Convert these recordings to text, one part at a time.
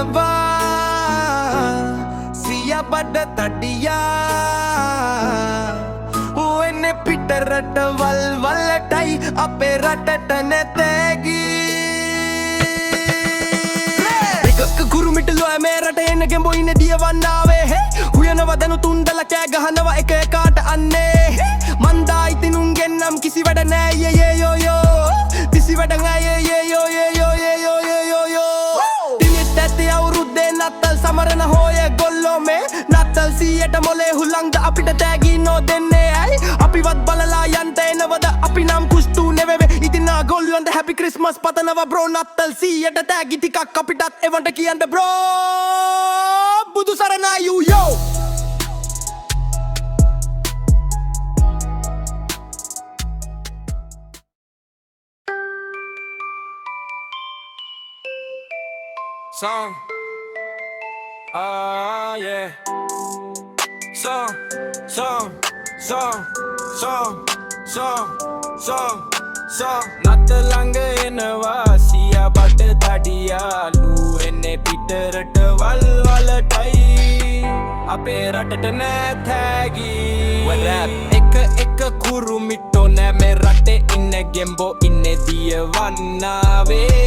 එනවා සියා බඩ තඩියා ඔන්නේ පිට රටවල් වලටයි අපේ රටට නැතේගි එකක කුරුමිටලෝ මේ රට එන්න ගෙඹෝ ඉන්නේ දියවන්නාවේ හුයනවා දනු තුන්දලා කෑ ගහනවා එක එකාට අන්නේ මන්දා ඉතිනුන්ගෙන් නම් කිසි වැඩ නෑ යේ යෝ යෝ කිසි වැඩ නෑ යේ යෝ යෝ දිනෙත් ඇත්තේ අවුරුද්දේ නත්තල් සමරන හොය ගොල්ලෝ මේ නත්තල් සීයට මොලේ හුලංග අපිට තෑගි නොදෙන්නේ ඇයි අපිවත් බලලා යන්ට එනවද අපි නම් කුස්තු නෙවෙවේ ඉතින් ගොල්ලොන්ට හැපි ක්‍රිස්මස් පතනවා බ්‍රෝ නත්තල් සීයට තෑගි ටිකක් අපිටත් එවන්ට කියන්න බ්‍රෝ බුදු සරණයි යෝ Song, yeah. Song, නත ළඟ එනවා සියා බඩ තඩියාලු එන්නේ පිට රටවල් වලටයි අපේ රටට නෑ තෑගි එක කුරුමිට්ටෝ නෑ මේ රටේ ඉන්න ගෙම්බෝ ඉන්නේ දියවන්නාවේ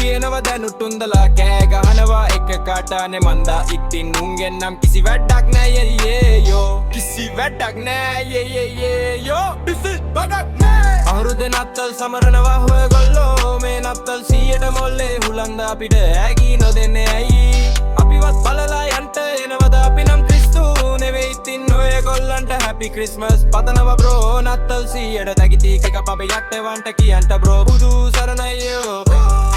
කියනවා දැනුටුන්දලා කෑ ගහනවා එක කාටානේ මන්දා ඉතින් උන්ගෙන් නම් කිසි වැඩක් නෑ යේ යෝ කිසි වැඩක් නෑ යේ යෝ කිසි වැඩක් නෑ අවුරුද්දේ නත්තල් සමරනවා හොය ගොල්ලෝ මේ නත්තල් සීයට මොල්ලේ හුලංග අපිට ඇගි නොදෙන්නේ ඇයි අපිවත් බලලා යන්ට එනවද අපි නම් ක්‍රිස්තු නෙවෙයි ඉතින් ඔය ගොල්ලන්ට හැපි ක්‍රිස්මස් පතනවා බ්‍රෝ නත්තල් සීයට තැගිති එක පබේ යට්ටවන්ට කියන්ට බ්‍රෝ බුදු සරණයි යෝ